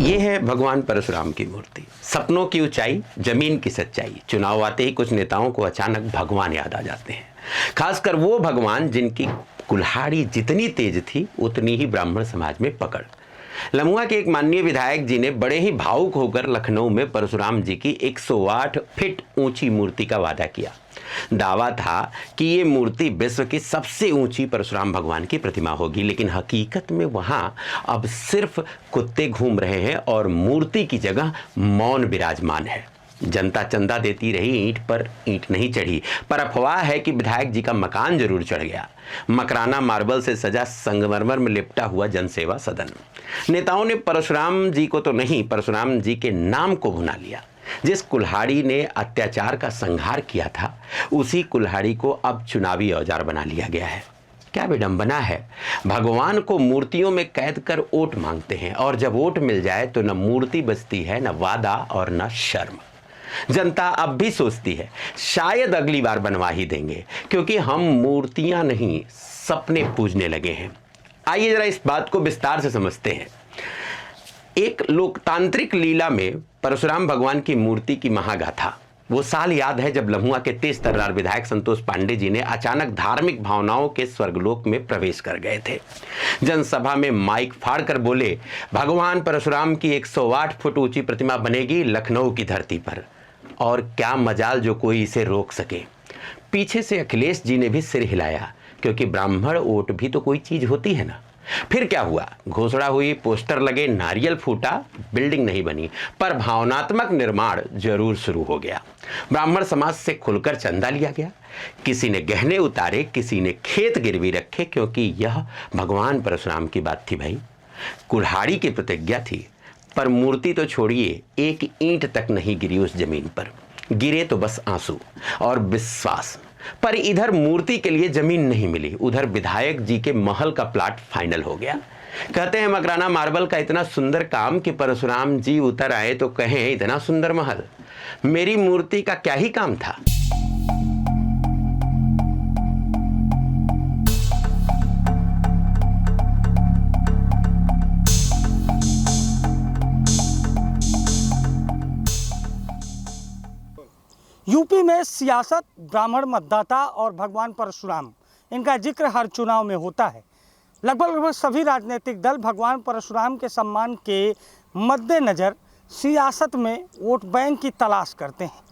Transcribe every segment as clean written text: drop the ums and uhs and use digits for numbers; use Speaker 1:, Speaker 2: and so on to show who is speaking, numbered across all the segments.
Speaker 1: ये है भगवान परशुराम की मूर्ति। सपनों की ऊंचाई, जमीन की सच्चाई। चुनाव आते ही कुछ नेताओं को अचानक भगवान याद आ जाते हैं, खासकर वो भगवान जिनकी कुल्हाड़ी जितनी तेज थी उतनी ही ब्राह्मण समाज में पकड़। लमुआ के एक माननीय विधायक जी ने बड़े ही भावुक होकर लखनऊ में परशुराम जी की 108 फीट ऊंची मूर्ति का वादा किया। दावा था कि ये मूर्ति विश्व की सबसे ऊंची परशुराम भगवान की प्रतिमा होगी, लेकिन हकीकत में वहां अब सिर्फ कुत्ते घूम रहे हैं और मूर्ति की जगह मौन विराजमान है। जनता चंदा देती रही, ईंट पर ईंट नहीं चढ़ी, पर अफवाह है कि विधायक जी का मकान जरूर चढ़ गया। मकराना मार्बल से सजा संगमरमर में लिपटा हुआ जनसेवा सदन। नेताओं ने परशुराम जी को तो नहीं, परशुराम जी के नाम को भुना लिया। जिस कुल्हाड़ी ने अत्याचार का संहार किया था, उसी कुल्हाड़ी को अब चुनावी औजार बना लिया गया है। क्या विडंबना है। भगवान को मूर्तियों में कैद कर वोट मांगते हैं, और जब वोट मिल जाए तो न मूर्ति बचती है, न वादा और न शर्म। जनता अब भी सोचती है शायद अगली बार बनवा ही देंगे, क्योंकि हम मूर्तियां नहीं सपने पूजने लगे हैं। आइए जरा इस बात को विस्तार से समझते हैं। एक लोकतांत्रिक लीला में परशुराम भगवान की मूर्ति की महागाथा। वो साल याद है जब लम्हुआ के तेज तर्रार विधायक संतोष पांडे जी ने अचानक धार्मिक भावनाओं के स्वर्गलोक में प्रवेश कर गए थे। जनसभा में माइक फाड़कर बोले, भगवान परशुराम की 108 फुट ऊंची प्रतिमा बनेगी लखनऊ की धरती पर, और क्या मजाल जो कोई इसे रोक सके। पीछे से अखिलेश जी ने भी सिर हिलाया, क्योंकि ब्राह्मण वोट भी तो कोई चीज होती है ना। फिर क्या हुआ, घोषणा हुई, पोस्टर लगे, नारियल फूटा, बिल्डिंग नहीं बनी, पर भावनात्मक निर्माण जरूर शुरू हो गया। ब्राह्मण समाज से खुलकर चंदा लिया गया, किसी ने गहने उतारे, किसी ने खेत गिरवी रखे, क्योंकि यह भगवान परशुराम की बात थी भाई। कुल्हाड़ी की प्रतिज्ञा थी, पर मूर्ति तो छोड़िए, एक ईंट तक नहीं गिरी उस जमीन पर। गिरे तो बस आंसू और विश्वास। पर इधर मूर्ति के लिए जमीन नहीं मिली, उधर विधायक जी के महल का प्लाट फाइनल हो गया। कहते हैं मकराना मार्बल का इतना सुंदर काम कि परशुराम जी उतर आए तो कहें इतना सुंदर महल। मेरी मूर्ति का क्या ही काम था।
Speaker 2: यूपी में सियासत, ब्राह्मण मतदाता और भगवान परशुराम, इनका जिक्र हर चुनाव में होता है। लगभग सभी राजनीतिक दल भगवान परशुराम के सम्मान के मद्देनज़र सियासत में वोट बैंक की तलाश करते हैं,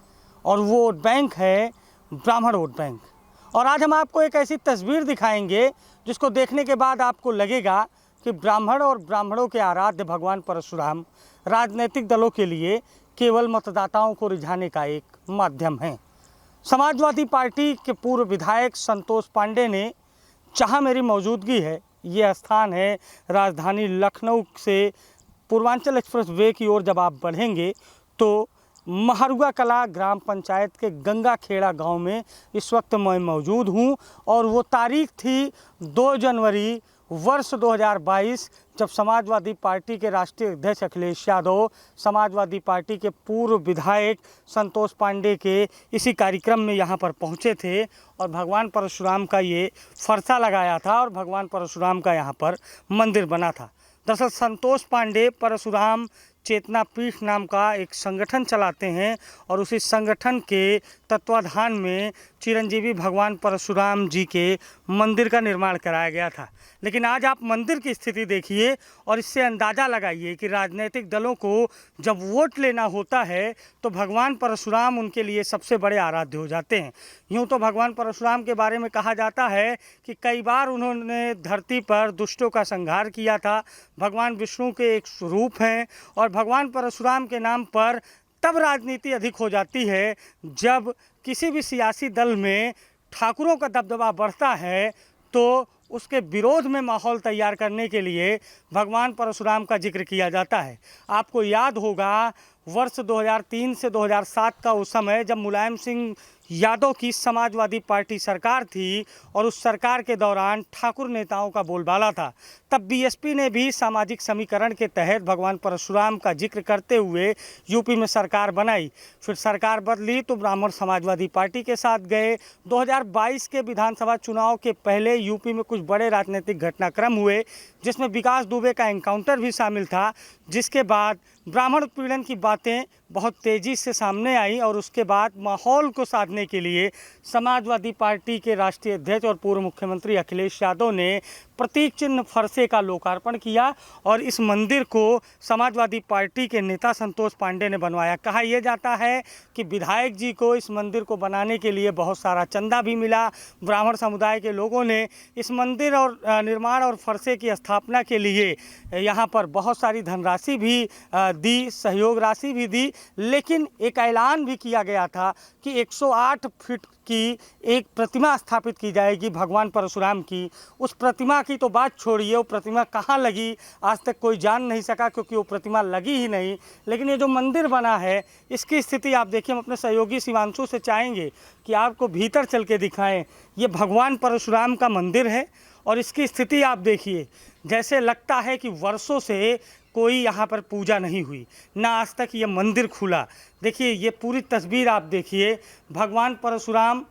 Speaker 2: और वो वोट बैंक है ब्राह्मण वोट बैंक। और आज हम आपको एक ऐसी तस्वीर दिखाएंगे जिसको देखने के बाद आपको लगेगा कि ब्राह्मण और ब्राह्मणों के आराध्य भगवान परशुराम राजनीतिक दलों के लिए केवल मतदाताओं को रिझाने का एक माध्यम है। समाजवादी पार्टी के पूर्व विधायक संतोष पांडे ने, जहां मेरी मौजूदगी है, ये स्थान है राजधानी लखनऊ से पूर्वांचल एक्सप्रेस वे की ओर जब आप बढ़ेंगे तो महरुआ कला ग्राम पंचायत के गंगा खेड़ा गांव में इस वक्त मैं मौजूद हूं। और वो तारीख थी 2 जनवरी वर्ष 2022, जब समाजवादी पार्टी के राष्ट्रीय अध्यक्ष अखिलेश यादव समाजवादी पार्टी के पूर्व विधायक संतोष पांडे के इसी कार्यक्रम में यहाँ पर पहुँचे थे, और भगवान परशुराम का ये फरसा लगाया था, और भगवान परशुराम का यहाँ पर मंदिर बना था। दरअसल संतोष पांडे परशुराम चेतना पीठ नाम का एक संगठन चलाते हैं, और उसी संगठन के तत्वाधान में चिरंजीवी भगवान परशुराम जी के मंदिर का निर्माण कराया गया था। लेकिन आज आप मंदिर की स्थिति देखिए और इससे अंदाज़ा लगाइए कि राजनीतिक दलों को जब वोट लेना होता है तो भगवान परशुराम उनके लिए सबसे बड़े आराध्य हो जाते हैं। यूँ तो भगवान परशुराम के बारे में कहा जाता है कि कई बार उन्होंने धरती पर दुष्टों का संहार किया था। भगवान विष्णु के एक स्वरूप हैं, और भगवान परशुराम के नाम पर तब राजनीति अधिक हो जाती है जब किसी भी सियासी दल में ठाकुरों का दबदबा बढ़ता है, तो उसके विरोध में माहौल तैयार करने के लिए भगवान परशुराम का जिक्र किया जाता है। आपको याद होगा वर्ष 2003 से 2007 का उस समय जब मुलायम सिंह यादव की समाजवादी पार्टी सरकार थी और उस सरकार के दौरान ठाकुर नेताओं का बोलबाला था। तब बीएसपी ने भी सामाजिक समीकरण के तहत भगवान परशुराम का जिक्र करते हुए यूपी में सरकार बनाई। फिर सरकार बदली तो ब्राह्मण समाजवादी पार्टी के साथ गए। 2022 के विधानसभा चुनाव के पहले यूपी में कुछ बड़े राजनीतिक घटनाक्रम हुए, जिसमें विकास दुबे का एनकाउंटर भी शामिल था, जिसके बाद ब्राह्मण उत्पीड़न की बातें बहुत तेज़ी से सामने आई और उसके बाद माहौल को साधने के लिए समाजवादी पार्टी के राष्ट्रीय अध्यक्ष और पूर्व मुख्यमंत्री अखिलेश यादव ने प्रतीक चिन्ह फरसे का लोकार्पण किया और इस मंदिर को समाजवादी पार्टी के नेता संतोष पांडे ने बनवाया। कहा यह जाता है कि विधायक जी को इस मंदिर को बनाने के लिए बहुत सारा चंदा भी मिला। ब्राह्मण समुदाय के लोगों ने इस मंदिर और निर्माण और फरसे की स्थापना के लिए यहाँ पर बहुत सारी धनराशि भी दी, सहयोग राशि भी दी, लेकिन एक ऐलान भी किया गया था कि 108 फीट की एक प्रतिमा स्थापित की जाएगी भगवान परशुराम की। उस प्रतिमा की तो बात छोड़िए, वो प्रतिमा कहाँ लगी आज तक कोई जान नहीं सका, क्योंकि वो प्रतिमा लगी ही नहीं। लेकिन ये जो मंदिर बना है इसकी स्थिति आप देखिए। हम अपने सहयोगी शिवांशु से चाहेंगे कि आपको भीतर चल के दिखाएं। ये भगवान परशुराम का मंदिर है और इसकी स्थिति आप देखिए, जैसे लगता है कि वर्षों से कोई यहाँ पर पूजा नहीं हुई, ना आज तक ये मंदिर खुला। देखिए ये पूरी तस्वीर आप देखिए। भगवान परशुराम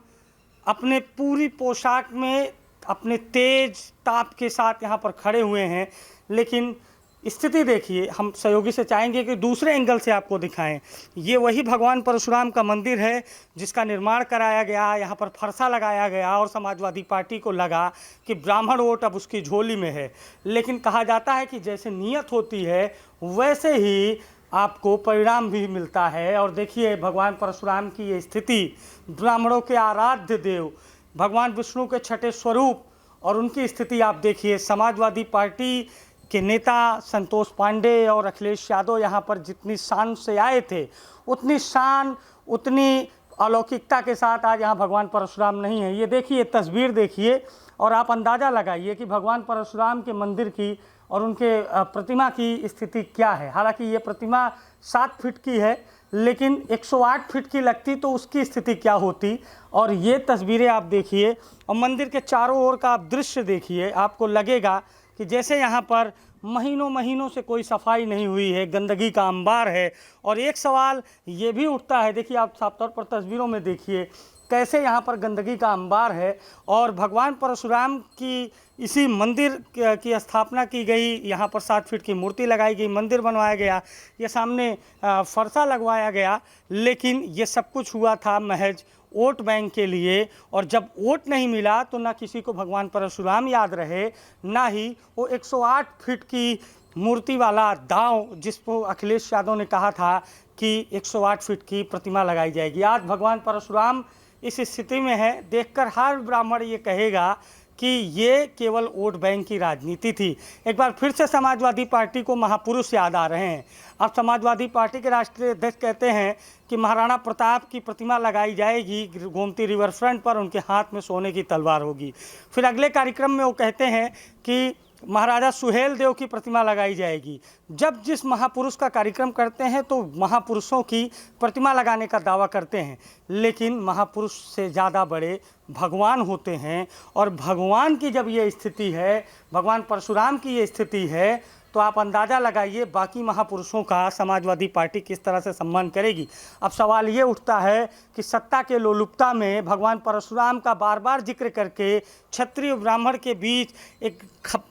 Speaker 2: अपने पूरी पोशाक में अपने तेज ताप के साथ यहाँ पर खड़े हुए हैं, लेकिन स्थिति देखिए। हम सहयोगी से चाहेंगे कि दूसरे एंगल से आपको दिखाएं। ये वही भगवान परशुराम का मंदिर है जिसका निर्माण कराया गया, यहाँ पर फरसा लगाया गया और समाजवादी पार्टी को लगा कि ब्राह्मण वोट अब उसकी झोली में है। लेकिन कहा जाता है कि जैसे नीयत होती है वैसे ही आपको परिणाम भी मिलता है। और देखिए भगवान परशुराम की ये स्थिति, ब्राह्मणों के आराध्य देव, भगवान विष्णु के छठे स्वरूप, और उनकी स्थिति आप देखिए। समाजवादी पार्टी के नेता संतोष पांडे और अखिलेश यादव यहाँ पर जितनी शान से आए थे, उतनी शान, उतनी अलौकिकता के साथ आज यहाँ भगवान परशुराम नहीं है। ये देखिए तस्वीर देखिए और आप अंदाज़ा लगाइए कि भगवान परशुराम के मंदिर की और उनके प्रतिमा की स्थिति क्या है। हालांकि ये प्रतिमा 7 फीट की है, लेकिन 108 फीट की लगती तो उसकी स्थिति क्या होती। और ये तस्वीरें आप देखिए और मंदिर के चारों ओर का आप दृश्य देखिए। आपको लगेगा कि जैसे यहाँ पर महीनों महीनों से कोई सफाई नहीं हुई है, गंदगी का अंबार है। और एक सवाल ये भी उठता है, देखिए आप साफ तौर पर तस्वीरों में देखिए कैसे यहाँ पर गंदगी का अंबार है। और भगवान परशुराम की इसी मंदिर की स्थापना की गई, यहाँ पर 7 फीट की मूर्ति लगाई गई, मंदिर बनवाया गया, ये सामने फरसा लगवाया गया। लेकिन ये सब कुछ हुआ था महज वोट बैंक के लिए। और जब वोट नहीं मिला तो ना किसी को भगवान परशुराम याद रहे, ना ही वो 108 फीट की मूर्ति वाला दांव जिसको अखिलेश यादव ने कहा था कि 108 फीट की प्रतिमा लगाई जाएगी। आज भगवान परशुराम इस स्थिति में है। देखकर हर ब्राह्मण ये कहेगा कि ये केवल वोट बैंक की राजनीति थी। एक बार फिर से समाजवादी पार्टी को महापुरुष याद आ रहे हैं। अब समाजवादी पार्टी के राष्ट्रीय अध्यक्ष कहते हैं कि महाराणा प्रताप की प्रतिमा लगाई जाएगी गोमती रिवर फ्रंट पर, उनके हाथ में सोने की तलवार होगी। फिर अगले कार्यक्रम में वो कहते हैं कि महाराजा सुहेल देव की प्रतिमा लगाई जाएगी। जब जिस महापुरुष का कार्यक्रम करते हैं तो महापुरुषों की प्रतिमा लगाने का दावा करते हैं, लेकिन महापुरुष से ज़्यादा बड़े भगवान होते हैं। और भगवान की जब ये स्थिति है, भगवान परशुराम की ये स्थिति है, तो आप अंदाज़ा लगाइए बाकी महापुरुषों का समाजवादी पार्टी किस तरह से सम्मान करेगी। अब सवाल ये उठता है कि सत्ता के लोलुपता में भगवान परशुराम का बार बार जिक्र करके क्षत्रिय ब्राह्मण के बीच एक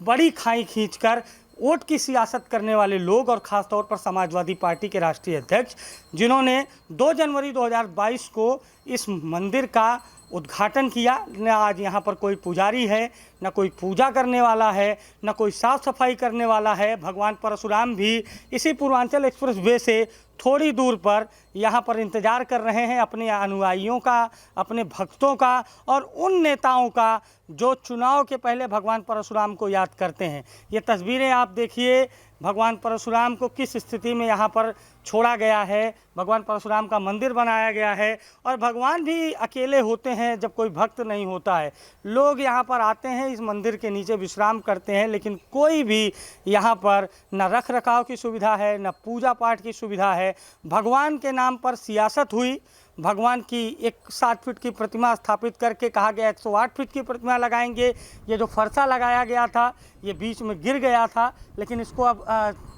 Speaker 2: बड़ी खाई खींचकर वोट की सियासत करने वाले लोग, और ख़ास तौर पर समाजवादी पार्टी के राष्ट्रीय अध्यक्ष, जिन्होंने 2 जनवरी 2022 को इस मंदिर का उद्घाटन किया, न आज यहाँ पर कोई पुजारी है, न कोई पूजा करने वाला है, न कोई साफ़ सफाई करने वाला है। भगवान परशुराम भी इसी पूर्वांचल एक्सप्रेस वे से थोड़ी दूर पर यहाँ पर इंतज़ार कर रहे हैं अपने अनुयायियों का, अपने भक्तों का और उन नेताओं का जो चुनाव के पहले भगवान परशुराम को याद करते हैं। ये तस्वीरें आप देखिए, भगवान परशुराम को किस स्थिति में यहाँ पर छोड़ा गया है, भगवान परशुराम का मंदिर बनाया गया है। और भगवान भी अकेले होते हैं जब कोई भक्त नहीं होता है। लोग यहाँ पर आते हैं, इस मंदिर के नीचे विश्राम करते हैं, लेकिन कोई भी यहाँ पर न रख रखाव की सुविधा है, न पूजा पाठ की सुविधा है। भगवान के नाम पर सियासत हुई, भगवान की एक 7 फीट की प्रतिमा स्थापित करके कहा गया 108 फीट की प्रतिमा लगाएंगे। ये जो फरसा लगाया गया था ये बीच में गिर गया था, लेकिन इसको अब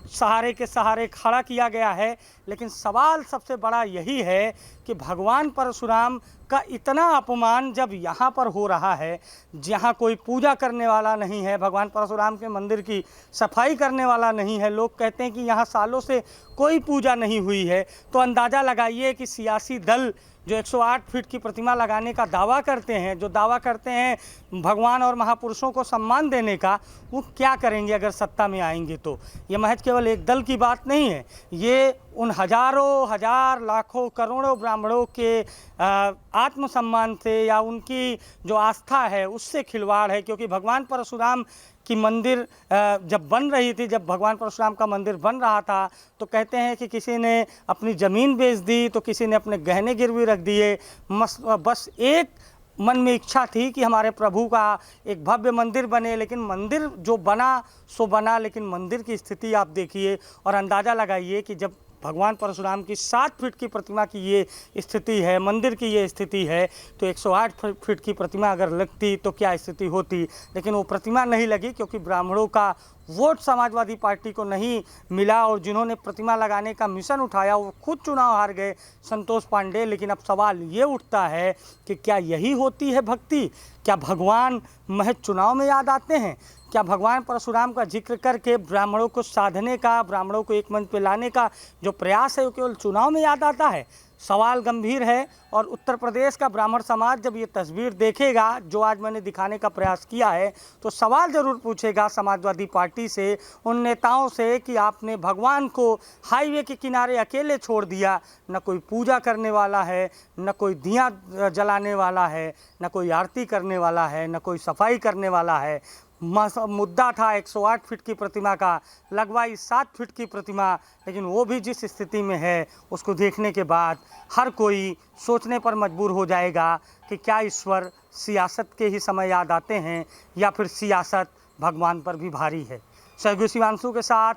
Speaker 2: सहारे के सहारे खड़ा किया गया है। लेकिन सवाल सबसे बड़ा यही है कि भगवान परशुराम का इतना अपमान जब यहाँ पर हो रहा है, जहाँ कोई पूजा करने वाला नहीं है, भगवान परशुराम के मंदिर की सफाई करने वाला नहीं है, लोग कहते हैं कि यहाँ सालों से कोई पूजा नहीं हुई है, तो अंदाज़ा लगाइए कि सियासी दल जो 108 फीट की प्रतिमा लगाने का दावा करते हैं, जो दावा करते हैं भगवान और महापुरुषों को सम्मान देने का, वो क्या करेंगे अगर सत्ता में आएंगे। तो ये महज केवल एक दल की बात नहीं है, ये उन हजारों हजार लाखों करोड़ों ब्राह्मणों के आत्मसम्मान से या उनकी जो आस्था है उससे खिलवाड़ है। क्योंकि भगवान परशुराम की मंदिर जब बन रही थी, जब भगवान परशुराम का मंदिर बन रहा था, तो कहते हैं कि किसी ने अपनी ज़मीन बेच दी, तो किसी ने अपने गहने गिरवी रख दिए। बस एक मन में इच्छा थी कि हमारे प्रभु का एक भव्य मंदिर बने। लेकिन मंदिर जो बना सो बना, लेकिन मंदिर की स्थिति आप देखिए और अंदाज़ा लगाइए कि जब भगवान परशुराम की 7 फीट की प्रतिमा की ये स्थिति है, मंदिर की ये स्थिति है, तो 108 फीट की प्रतिमा अगर लगती तो क्या स्थिति होती। लेकिन वो प्रतिमा नहीं लगी क्योंकि ब्राह्मणों का वोट समाजवादी पार्टी को नहीं मिला और जिन्होंने प्रतिमा लगाने का मिशन उठाया वो खुद चुनाव हार गए, संतोष पांडे। लेकिन अब सवाल ये उठता है कि क्या यही होती है भक्ति? क्या भगवान महज चुनाव में याद आते हैं? क्या भगवान परशुराम का जिक्र करके ब्राह्मणों को साधने का, ब्राह्मणों को एक मंच पे लाने का जो प्रयास है वो केवल चुनाव में याद आता है? सवाल गंभीर है। और उत्तर प्रदेश का ब्राह्मण समाज जब ये तस्वीर देखेगा जो आज मैंने दिखाने का प्रयास किया है, तो सवाल ज़रूर पूछेगा समाजवादी पार्टी से, उन नेताओं से कि आपने भगवान को हाईवे के किनारे अकेले छोड़ दिया। न कोई पूजा करने वाला है, न कोई दिया जलाने वाला है, न कोई आरती करने वाला है, न कोई सफाई करने वाला है। मुद्दा था 108 फीट की प्रतिमा का, लगवाई 7 फीट की प्रतिमा, लेकिन वो भी जिस स्थिति में है उसको देखने के बाद हर कोई सोचने पर मजबूर हो जाएगा कि क्या ईश्वर सियासत के ही समय याद आते हैं या फिर सियासत भगवान पर भी भारी है। सहयोगी शिवांशु के साथ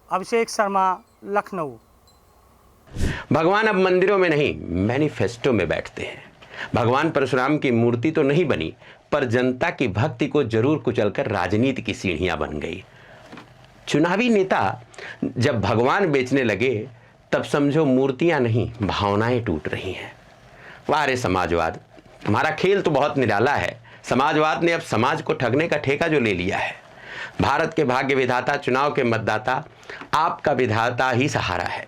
Speaker 2: अभिषेक शर्मा, लखनऊ।
Speaker 1: भगवान अब मंदिरों में नहीं, मैनिफेस्टो में बैठते हैं। भगवान परशुराम की मूर्ति तो नहीं बनी, पर जनता की भक्ति को जरूर कुचलकर राजनीति की सीढ़ियां बन गई। चुनावी नेता जब भगवान बेचने लगे तब समझो मूर्तियां नहीं, भावनाएं टूट रही हैं। वाह रे समाजवाद, हमारा खेल तो बहुत निराला है। समाजवाद ने अब समाज को ठगने का ठेका जो ले लिया है। भारत के भाग्य विधाता, चुनाव के मतदाता, आपका विधाता ही सहारा है।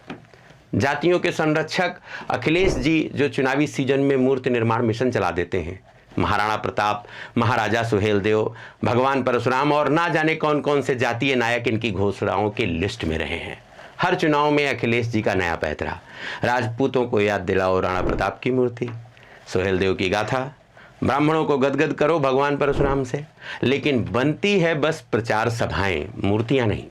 Speaker 1: जातियों के संरक्षक अखिलेश जी जो चुनावी सीजन में मूर्ति निर्माण मिशन चला देते हैं, महाराणा प्रताप, महाराजा सुहेलदेव, भगवान परशुराम और ना जाने कौन कौन से जातीय नायक इनकी घोषणाओं की लिस्ट में रहे हैं। हर चुनाव में अखिलेश जी का नया पैतरा। राजपूतों को याद दिलाओ राणा प्रताप की मूर्ति, सुहेलदेव की गाथा, ब्राह्मणों को गदगद करो भगवान परशुराम से। लेकिन बनती है बस प्रचार सभाएं, मूर्तियां नहीं।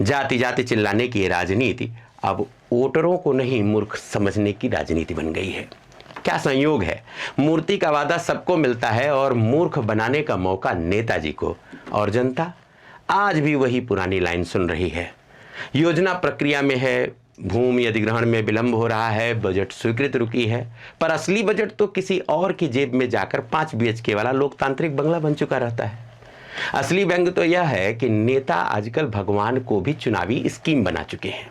Speaker 1: जाति जाति चिल्लाने की राजनीति अब वोटरों को नहीं, मूर्ख समझने की राजनीति बन गई है। क्या संयोग है, मूर्ति का वादा सबको मिलता है और मूर्ख बनाने का मौका नेताजी को, और जनता आज भी वही पुरानी लाइन सुन रही है। योजना प्रक्रिया में है, भूमि अधिग्रहण में विलंब हो रहा है, बजट स्वीकृत रुकी है, पर असली बजट तो किसी और की जेब में जाकर 5 BHK वाला लोकतांत्रिक बंगला बन चुका रहता है। असली व्यंग तो यह है कि नेता आजकल भगवान को भी चुनावी स्कीम बना चुके हैं।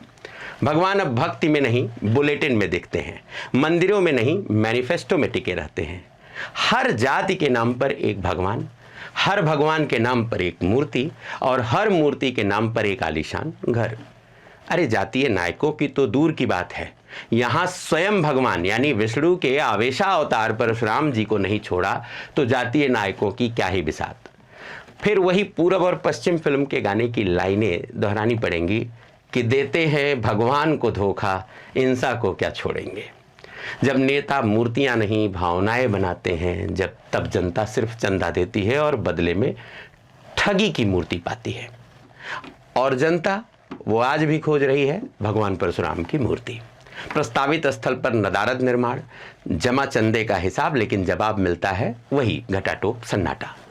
Speaker 1: भगवान अब भक्ति में नहीं, बुलेटिन में दिखते हैं, मंदिरों में नहीं, मैनिफेस्टो में टिके रहते हैं। हर जाति के नाम पर एक भगवान, हर भगवान के नाम पर एक मूर्ति और हर मूर्ति के नाम पर एक आलीशान घर। अरे जातीय नायकों की तो दूर की बात है, यहाँ स्वयं भगवान यानी विष्णु के आवेशा अवतार परशुराम जी को नहीं छोड़ा तो जातीय नायकों की क्या ही बिसात। फिर वही पूर्व और पश्चिम फिल्म के गाने की लाइनें दोहरानी पड़ेंगी कि देते हैं भगवान को धोखा, इंसा को क्या छोड़ेंगे। जब नेता मूर्तियां नहीं भावनाएं बनाते हैं, जब तब जनता सिर्फ चंदा देती है और बदले में ठगी की मूर्ति पाती है। और जनता वो आज भी खोज रही है भगवान परशुराम की मूर्ति। प्रस्तावित स्थल पर नदारद निर्माण, जमा चंदे का हिसाब, लेकिन जवाब मिलता है वही घटाटोप सन्नाटा।